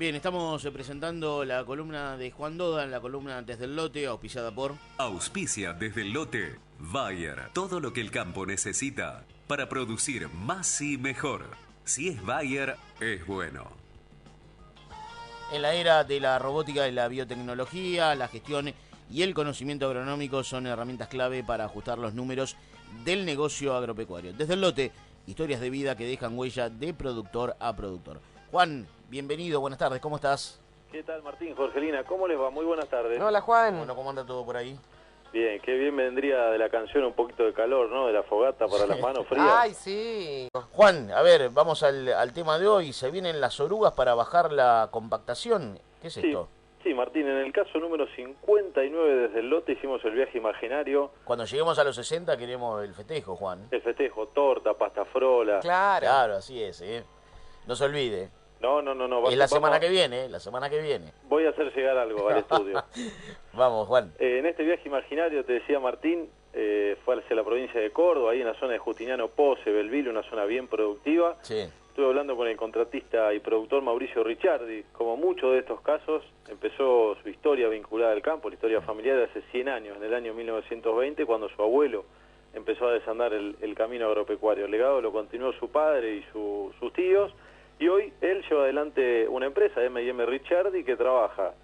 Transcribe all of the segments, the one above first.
Bien, estamos presentando la columna de Juan Doda, la columna Desde el Lote, auspiciada por... Auspicia desde el lote Bayer. Todo lo que el campo necesita para producir más y mejor. Si es Bayer, es bueno. En la era de la robótica y la biotecnología, la gestión y el conocimiento agronómico son herramientas clave para ajustar los números del negocio agropecuario. Desde el Lote, historias de vida que dejan huella de productor a productor. Juan, bienvenido, buenas tardes, ¿cómo estás? ¿Qué tal, Martín, Jorgelina? ¿Cómo les va? Muy buenas tardes. Hola, Juan. Bueno, ¿cómo anda todo por ahí? Bien, qué bien vendría de la canción un poquito de calor, ¿no? De la fogata para las manos frías. Ay, sí. Juan, a ver, vamos al tema de hoy. Se vienen las orugas para bajar la compactación. ¿Qué es esto? Sí, Martín, en el caso número 59 desde el lote hicimos el viaje imaginario. Cuando lleguemos a los 60 queremos el festejo, Juan. El festejo, torta, pasta frola. Claro. Claro, así es, ¿eh? No se olvide. No. Es la semana que viene, la semana que viene. Voy a hacer llegar algo al estudio. Vamos, Juan. En este viaje imaginario, te decía Martín, fue hacia la provincia de Córdoba, ahí en la zona de Justiniano Pose, Belville, una zona bien productiva. Sí. Estuve hablando con el contratista y productor Mauricio Ricciardi. Como muchos de estos casos, empezó su historia vinculada al campo, la historia familiar de hace 100 años, en el año 1920, cuando su abuelo empezó a desandar el camino agropecuario. El legado lo continuó su padre y sus tíos, y hoy él lleva adelante una empresa, M&M Ricciardi, que trabaja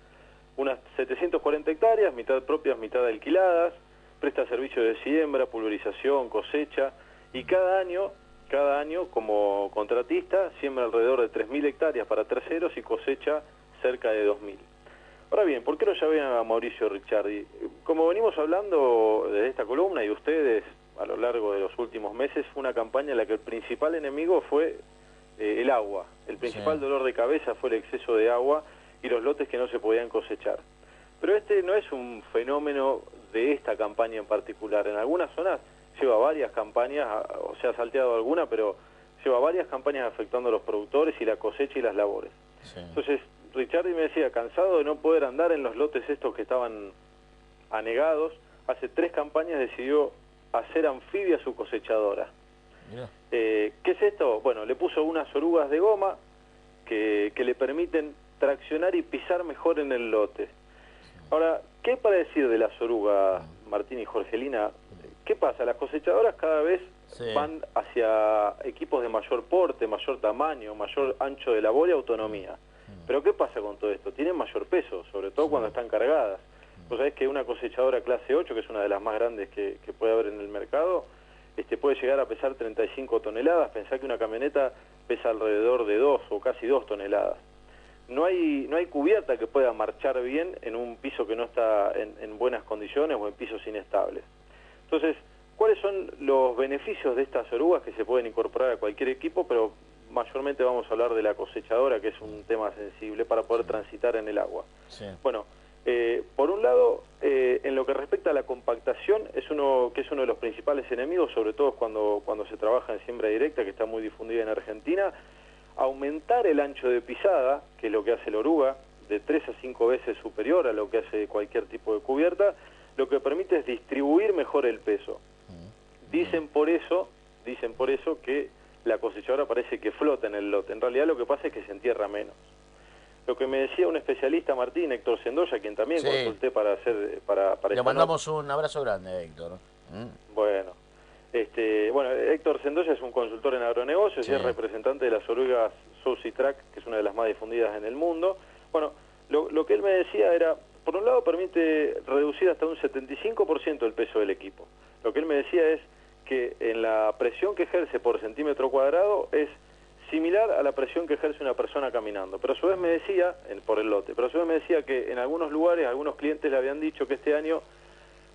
unas 740 hectáreas, mitad propias, mitad alquiladas, presta servicio de siembra, pulverización, cosecha, y cada año como contratista siembra alrededor de 3.000 hectáreas para terceros y cosecha cerca de 2.000. Ahora bien, ¿por qué lo llamé a Mauricio Ricciardi? Como venimos hablando de esta columna y ustedes a lo largo de los últimos meses, fue una campaña en la que el principal enemigo fue el agua. El principal dolor de cabeza fue el exceso de agua y los lotes que no se podían cosechar. Pero este no es un fenómeno de esta campaña en particular. En algunas zonas lleva varias campañas, o sea, ha salteado alguna, pero lleva varias campañas afectando a los productores y la cosecha y las labores. Sí. Entonces, Ricciardi me decía, cansado de no poder andar en los lotes estos que estaban anegados, hace 3 campañas decidió hacer anfibia su cosechadora. Mirá. ¿Qué es esto? Bueno, le puso unas orugas de goma que le permiten traccionar y pisar mejor en el lote. Ahora, ¿qué hay para decir de las orugas, Martín y Jorgelina? ¿Qué pasa? Las cosechadoras cada vez van hacia equipos de mayor porte, mayor tamaño, mayor ancho de labor y autonomía. Pero ¿qué pasa con todo esto? Tienen mayor peso, sobre todo cuando están cargadas. Vos sabés que una cosechadora clase 8, que es una de las más grandes que puede haber en el mercado, puede llegar a pesar 35 toneladas. Pensá que una camioneta pesa alrededor de 2 o casi 2 toneladas. No hay cubierta que pueda marchar bien en un piso que no está en buenas condiciones o en pisos inestables. Entonces, ¿cuáles son los beneficios de estas orugas que se pueden incorporar a cualquier equipo? Pero mayormente vamos a hablar de la cosechadora, que es un tema sensible para poder transitar en el agua. Sí. Bueno, por un lado, en lo que respecta a la compactación, es uno de los principales enemigos, sobre todo cuando se trabaja en siembra directa, que está muy difundida en Argentina. Aumentar el ancho de pisada, que es lo que hace la oruga, de 3 a 5 veces superior a lo que hace cualquier tipo de cubierta, lo que permite es distribuir mejor el peso. Dicen por eso que la cosechadora parece que flota en el lote. En realidad lo que pasa es que se entierra menos. Lo que me decía un especialista, Martín, Héctor Sendoya, quien también consulté para hacer... Le mandamos un abrazo grande, Héctor. Bueno, Héctor Sendoya es un consultor en agronegocios y es representante de las orugas Soucy Track, que es una de las más difundidas en el mundo. Bueno, lo que él me decía era, por un lado permite reducir hasta un 75% el peso del equipo. Lo que él me decía es que en la presión que ejerce por centímetro cuadrado es similar a la presión que ejerce una persona caminando. Pero a su vez me decía, por el lote, pero a su vez me decía que en algunos lugares, algunos clientes le habían dicho que este año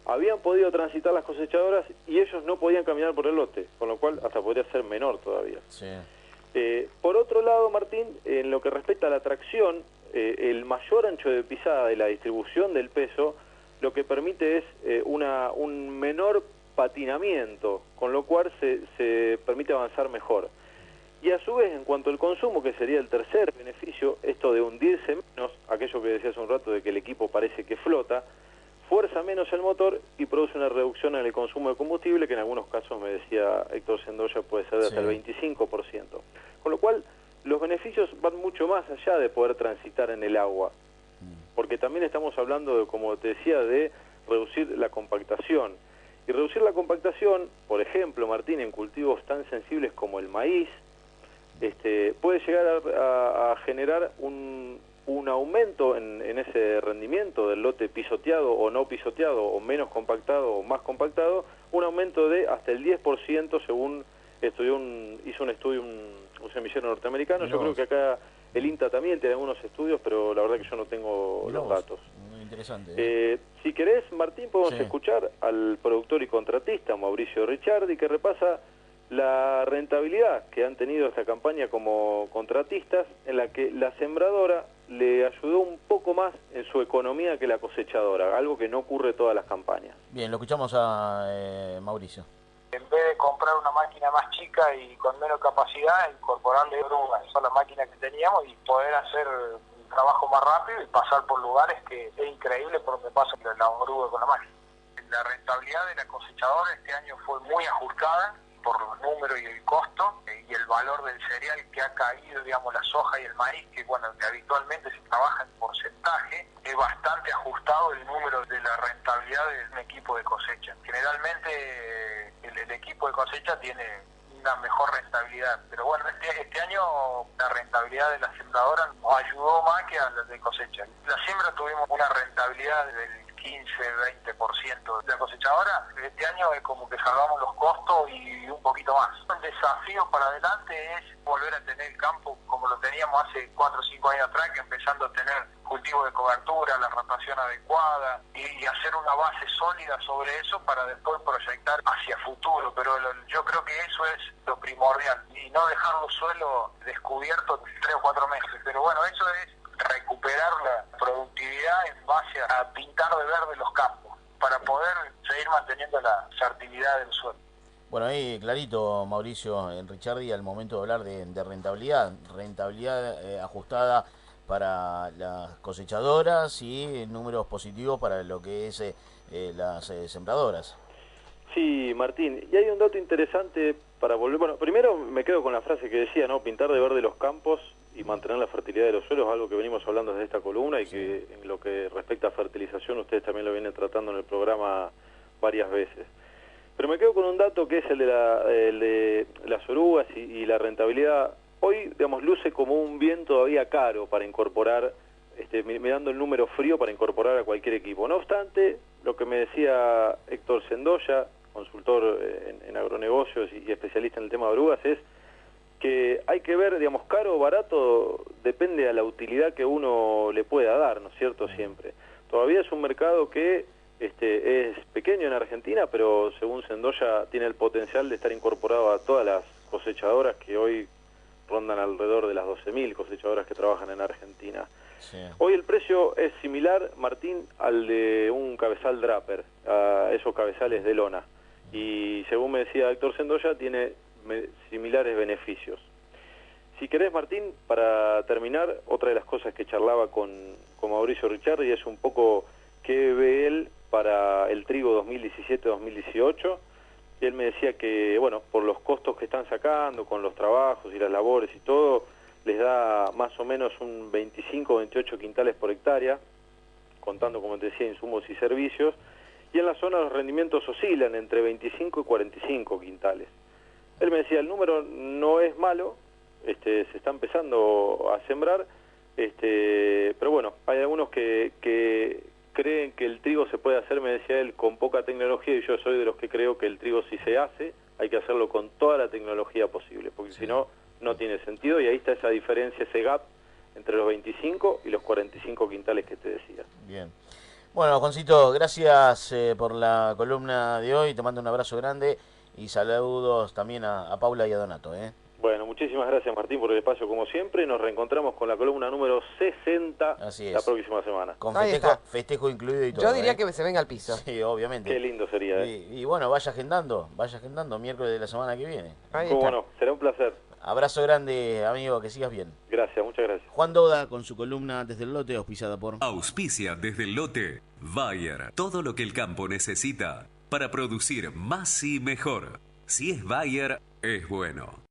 habían podido transitar las cosechadoras y ellos no podían caminar por el lote, con lo cual hasta podría ser menor todavía. Sí. Por otro lado, Martín, en lo que respecta a la tracción, el mayor ancho de pisada y la distribución del peso lo que permite es un menor patinamiento, con lo cual se permite avanzar mejor. Y a su vez, en cuanto al consumo, que sería el tercer beneficio, esto de hundirse menos, aquello que decía hace un rato de que el equipo parece que flota, fuerza menos el motor y produce una reducción en el consumo de combustible, que en algunos casos, me decía Héctor Sendoya, puede ser de hasta el 25%. Con lo cual, los beneficios beneficios van mucho más allá de poder transitar en el agua, porque también estamos hablando, de, como te decía, de reducir la compactación. Y reducir la compactación, por ejemplo, Martín, en cultivos tan sensibles como el maíz, puede llegar a generar un aumento en ese rendimiento del lote pisoteado o no pisoteado, o menos compactado o más compactado, un aumento de hasta el 10%, según hizo un estudio un semillero norteamericano. Yo creo que acá el INTA también tiene algunos estudios, pero la verdad que yo no tengo los datos. Muy interesante. Si querés, Martín, podemos escuchar al productor y contratista Mauricio Ricciardi, que repasa la rentabilidad que han tenido esta campaña como contratistas, en la que la sembradora le ayudó un poco más en su economía que la cosechadora, algo que no ocurre todas las campañas. Bien, lo escuchamos a Mauricio. En vez de comprar una máquina más chica y con menos capacidad, incorporarle orugas, esa es la máquina que teníamos, y poder hacer un trabajo más rápido y pasar por lugares que es increíble por donde pasa la oruga con la máquina. La rentabilidad de la cosechadora este año fue muy ajustada por los números y el costo y el valor del cereal que ha caído, digamos, la soja y el maíz, que bueno, que habitualmente se trabaja en porcentaje, es bastante ajustado el número de la rentabilidad de un equipo de cosecha. Generalmente el equipo de cosecha tiene una mejor rentabilidad, pero bueno, este año la rentabilidad de la sembradora nos ayudó más que a la de cosecha. La siembra tuvimos una rentabilidad del 15-20%. La cosechadora este año es como que salvamos los costos y un poquito más. El desafío para adelante es volver a tener el campo como lo teníamos hace 4 o 5 años atrás, que empezando a tener cultivo de cobertura, la rotación adecuada y hacer una base sólida sobre eso para después proyectar hacia futuro. Pero yo creo que eso es lo primordial y no dejar los suelos descubiertos 3 o 4 meses. Pero bueno, eso es recuperar la productividad en base a pintar de verde los campos para poder seguir manteniendo la fertilidad del suelo. Bueno, ahí clarito, Mauricio Ricciardi, al momento de hablar de rentabilidad ajustada para las cosechadoras y números positivos para lo que es las sembradoras. Sí, Martín, y hay un dato interesante para volver. Bueno, primero me quedo con la frase que decía, ¿no? Pintar de verde los campos y mantener la fertilidad de los suelos, algo que venimos hablando desde esta columna y que en lo que respecta a fertilización ustedes también lo vienen tratando en el programa varias veces. Pero me quedo con un dato que es el de las orugas y la rentabilidad. Hoy, digamos, luce como un bien todavía caro para incorporar, mirando el número frío, para incorporar a cualquier equipo. No obstante, lo que me decía Héctor Sendoya, consultor en agronegocios y especialista en el tema de orugas, es que hay que ver, digamos, caro o barato depende de la utilidad que uno le pueda dar, ¿no es cierto? Siempre. Todavía es un mercado que es pequeño en Argentina, pero según Sendoya tiene el potencial de estar incorporado a todas las cosechadoras que hoy rondan alrededor de las 12.000 cosechadoras que trabajan en Argentina. Sí. Hoy el precio es similar, Martín, al de un cabezal Draper, a esos cabezales de lona. Y según me decía Héctor Sendoya, tiene similares beneficios. Si querés, Martín, para terminar, otra de las cosas que charlaba con Mauricio Ricciardi es un poco qué ve él para el trigo 2017-2018. Y él me decía que, bueno, por los costos que están sacando, con los trabajos y las labores y todo, les da más o menos un 25 o 28 quintales por hectárea, contando, como te decía, insumos y servicios. Y en la zona los rendimientos oscilan entre 25 y 45 quintales. Él me decía, el número no es malo, se está empezando a sembrar, pero bueno, hay algunos que creen que el trigo se puede hacer, me decía él, con poca tecnología, y yo soy de los que creo que el trigo, si se hace, hay que hacerlo con toda la tecnología posible, porque si no, no tiene sentido, y ahí está esa diferencia, ese gap entre los 25 y los 45 quintales que te decía. Bien. Bueno, Juancito, gracias por la columna de hoy, te mando un abrazo grande y saludos también a Paula y a Donato. Bueno, muchísimas gracias, Martín, por el espacio como siempre. Nos reencontramos con la columna número 60 la próxima semana. Con festejo incluido y todo. Yo diría que se venga al piso. Sí, obviamente. Qué lindo sería. Y bueno, vaya agendando miércoles de la semana que viene. Cómo no, será un placer. Abrazo grande, amigo, que sigas bien. Gracias, muchas gracias. Juan Doda con su columna Desde el Lote, auspiciada por... Auspicia Desde el Lote, Bayer. Todo lo que el campo necesita para producir más y mejor. Si es Bayer, es bueno.